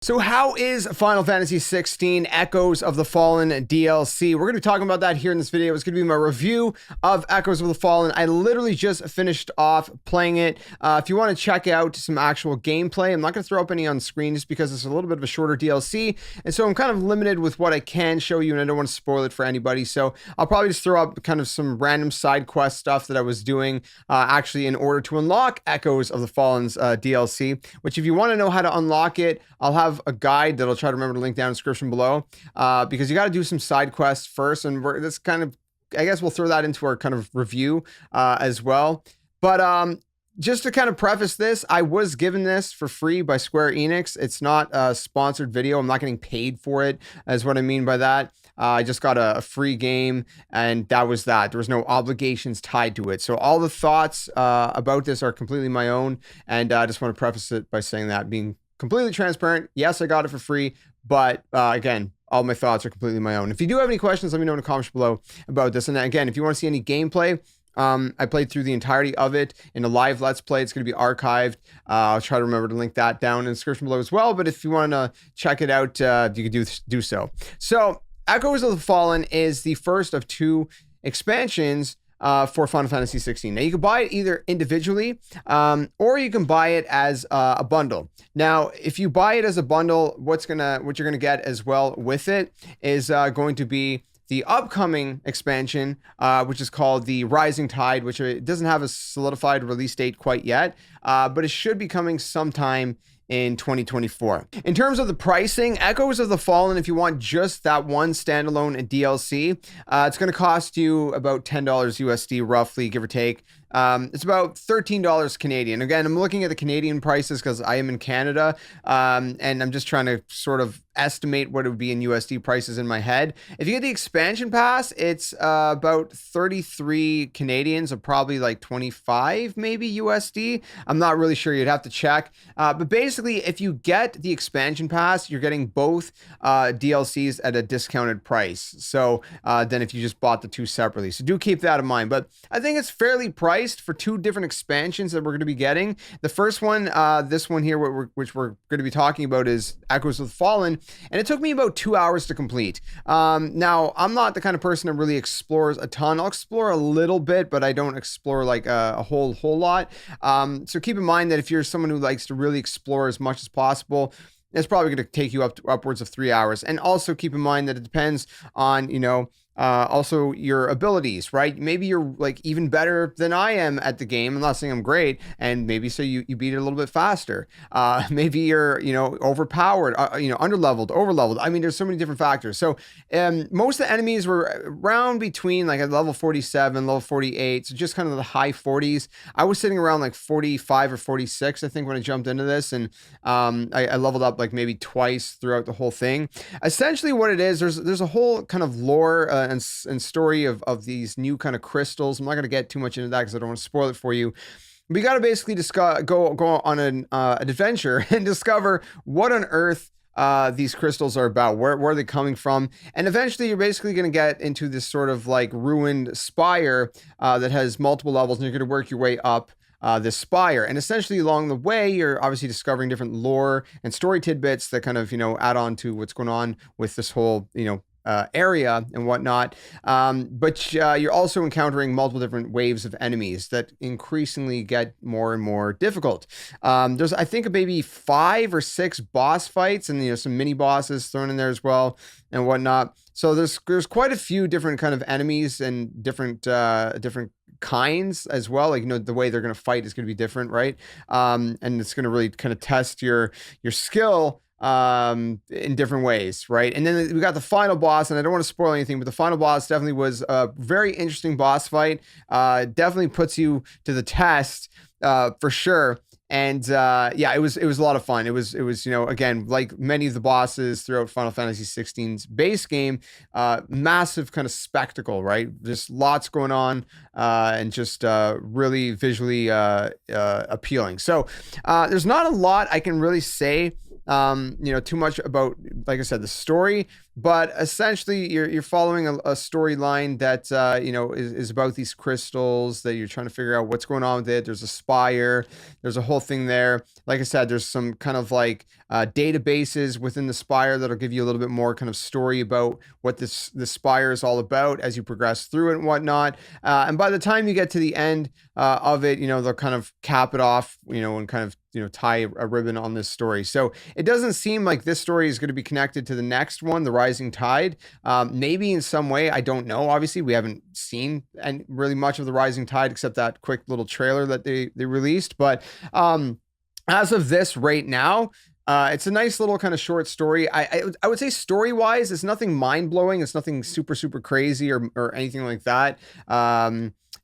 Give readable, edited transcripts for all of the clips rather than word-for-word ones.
So how is Final Fantasy 16 Echoes of the Fallen DLC? We're going to be talking about that here in this video. It's going to be my review of Echoes of the Fallen. I literally just finished off playing it. If you want to check out some actual gameplay, I'm not going to throw up any on screen just because it's a little bit of a shorter DLC. And so I'm kind of limited with what I can show you, and I don't want to spoil it for anybody. So I'll probably just throw up kind of some random side quest stuff that I was doing actually in order to unlock Echoes of the Fallen's DLC, which if you want to know how to unlock it, I'll have a guide that I'll try to remember to link down in the description below, because you got to do some side quests first, and that's kind of, I guess we'll throw that into our kind of review as well. But just to kind of preface this, I was given this for free by Square Enix. It's not a sponsored video. I'm not getting paid for it, is what I mean by that. I just got a free game, and that was that. There was no obligations tied to it. So all the thoughts about this are completely my own, and I just want to preface it by saying that, being completely transparent. Yes, I got it for free, but again, all my thoughts are completely my own. If you do have any questions, let me know in the comments below about this. And again, if you want to see any gameplay, I played through the entirety of it in a live Let's Play. It's going to be archived. I'll try to remember to link that down in the description below as well. But if you want to check it out, you can do so. So Echoes of the Fallen is the first of two expansions for Final Fantasy 16. Now you can buy it either individually, or you can buy it as a bundle. Now, if you buy it as a bundle, what you're gonna get as well with it is going to be the upcoming expansion, which is called the Rising Tide, which it doesn't have a solidified release date quite yet, but it should be coming sometime in 2024. In terms of the pricing, Echoes of the Fallen, if you want just that one standalone DLC, it's going to cost you about $10 USD roughly, give or take. It's about $13 Canadian. Again, I'm looking at the Canadian prices because I am in Canada, and I'm just trying to sort of estimate what it would be in USD prices in my head. If you get the expansion pass, it's about 33 Canadian, so probably like 25 maybe USD. I'm not really sure. You'd have to check. But basically, if you get the expansion pass, you're getting both DLCs at a discounted price. So then if you just bought the two separately. So do keep that in mind. But I think it's fairly priced for two different expansions that we're going to be getting. The first one, this one here, which we're going to be talking about, is Echoes of the Fallen, and it took me about 2 hours to complete. Now, I'm not the kind of person that really explores a ton. I'll explore a little bit, but I don't explore like a whole lot. So keep in mind that if you're someone who likes to really explore as much as possible, it's probably going to take you up to upwards of 3 hours. And also keep in mind that it depends on, also your abilities, right? Maybe you're like even better than I am at the game. I'm not saying I'm great, and maybe so you beat it a little bit faster. Maybe you're, overpowered, underleveled, overleveled. I mean, there's so many different factors. So most of the enemies were around between like at level 47, level 48, so just kind of the high 40s. I was sitting around like 45 or 46, I think, when I jumped into this, and I leveled up like maybe twice throughout the whole thing. Essentially what it is, there's a whole kind of lore and story of these new kind of crystals. I'm not going to get too much into that because I don't want to spoil it for you. We got to basically go on an adventure and discover what on earth these crystals are about. Where are they coming from? And eventually you're basically going to get into this sort of like ruined spire that has multiple levels, and you're going to work your way up this spire. And essentially along the way, you're obviously discovering different lore and story tidbits that kind of, add on to what's going on with this whole, area and whatnot. But you're also encountering multiple different waves of enemies that increasingly get more and more difficult. There's, I think, maybe 5 or 6 boss fights, and some mini bosses thrown in there as well and whatnot. So there's quite a few different kind of enemies and different kinds as well. Like, the way they're going to fight is going to be different, right? And it's going to really kind of test your skill in different ways, right? And then we got the final boss, and I don't want to spoil anything, but the final boss definitely was a very interesting boss fight. Definitely puts you to the test for sure. And yeah, it was a lot of fun. It was again, like many of the bosses throughout Final Fantasy 16's base game, massive kind of spectacle, right? Just lots going on, and just really visually appealing. So there's not a lot I can really say too much about like I said, the story, but essentially you're following a storyline that is about these crystals that you're trying to figure out what's going on with it. There's a spire, there's a whole thing there. Like I said, there's some kind of like databases within the spire that'll give you a little bit more kind of story about what the spire is all about as you progress through it and whatnot. And by the time you get to the end of it, they'll kind of cap it off, and kind of tie a ribbon on this story. So it doesn't seem like this story is going to be connected to the next one, the Rising Tide. Maybe in some way, I don't know. Obviously, we haven't seen really much of the Rising Tide except that quick little trailer that they released. But as of this right now, it's a nice little kind of short story. I would say story-wise, it's nothing mind-blowing. It's nothing super, super crazy or anything like that.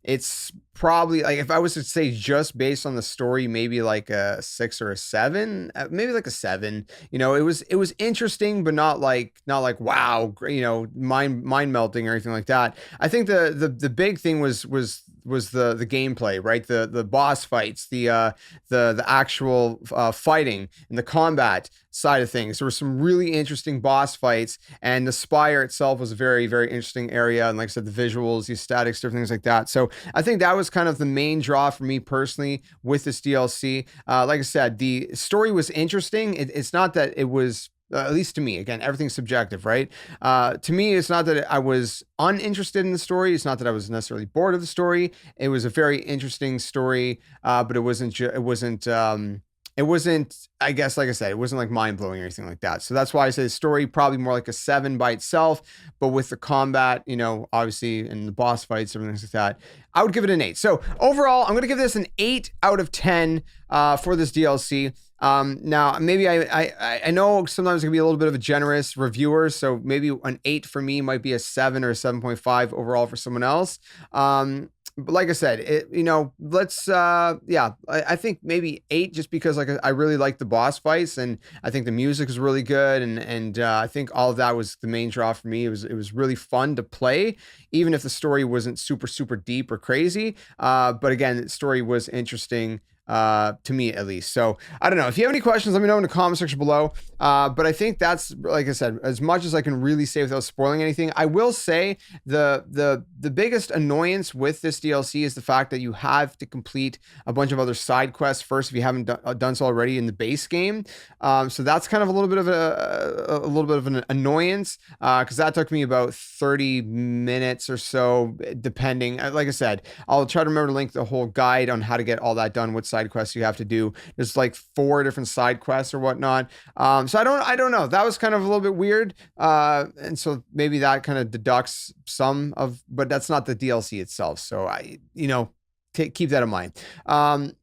It's probably, like, if I was to say just based on the story, maybe like a 6 or a 7, maybe like a 7. It was interesting, but not like wow, mind melting or anything like that. I think the big thing was the gameplay, right? The boss fights, the actual fighting and the combat side of things. There were some really interesting boss fights, and the spire itself was a very, very interesting area. And like I said, the visuals, the aesthetics, different things like that. So I think that was kind of the main draw for me personally with this DLC. Like I said, the story was interesting. It's not that it was, at least to me, again, everything's subjective, right? To me, it's not that I was uninterested in the story. It's not that I was necessarily bored of the story. It was a very interesting story, but it wasn't, I guess, like I said, it wasn't like mind-blowing or anything like that. So that's why I say the story probably more like a 7 by itself, but with the combat, obviously, and the boss fights, everything like that, I would give it an 8. So overall, I'm going to give this an 8 out of 10 for this DLC. Now maybe I know sometimes it can be a little bit of a generous reviewer, so maybe an 8 for me might be a 7 or a 7.5 overall for someone else. But like I said, let's I think maybe 8, just because I really like the boss fights, and I think the music is really good, and I think all of that was the main draw for me. It was really fun to play, even if the story wasn't super, super deep or crazy. But again, the story was interesting. To me at least. So I don't know, if you have any questions, let me know in the comment section below. But I think that's, like I said, as much as I can really say without spoiling anything. I will say the biggest annoyance with this DLC is the fact that you have to complete a bunch of other side quests first if you haven't done so already in the base game. So that's kind of a little bit of an annoyance, because that took me about 30 minutes or so, depending. Like I said, I'll try to remember to link the whole guide on how to get all that done, what side quests you have to do. There's like 4 different side quests or whatnot. So I don't know. That was kind of a little bit weird. And so maybe that kind of deducts some of, but that's not the DLC itself. So keep that in mind.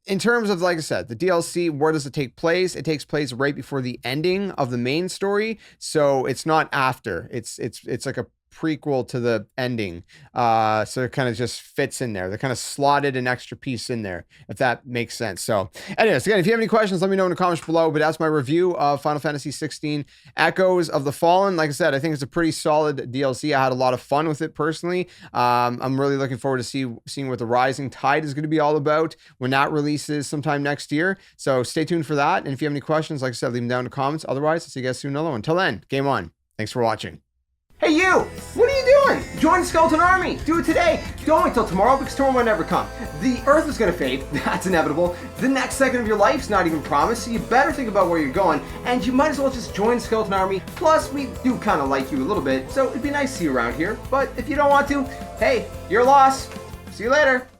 In terms of, like I said, the DLC, where does it take place? It takes place right before the ending of the main story. So it's not after. It's like a prequel to the ending. So it kind of just fits in there. They kind of slotted an extra piece in there, if that makes sense. So anyways, again, if you have any questions, let me know in the comments below. But that's my review of Final Fantasy 16 Echoes of the Fallen. Like I said, I think it's a pretty solid DLC. I had a lot of fun with it personally. I'm really looking forward to seeing what the Rising Tide is going to be all about when that releases sometime next year. So stay tuned for that. And if you have any questions, like I said, leave them down in the comments. Otherwise, I'll see you guys soon. Another one. Until then, game on. Thanks for watching. Hey you! What are you doing? Join the Skeleton Army! Do it today! Don't wait till tomorrow, because tomorrow might never come. The Earth is gonna fade, that's inevitable. The next second of your life's not even promised, so you better think about where you're going, and you might as well just join the Skeleton Army. Plus, we do kind of like you a little bit, so it'd be nice to see you around here. But if you don't want to, hey, your loss. See you later!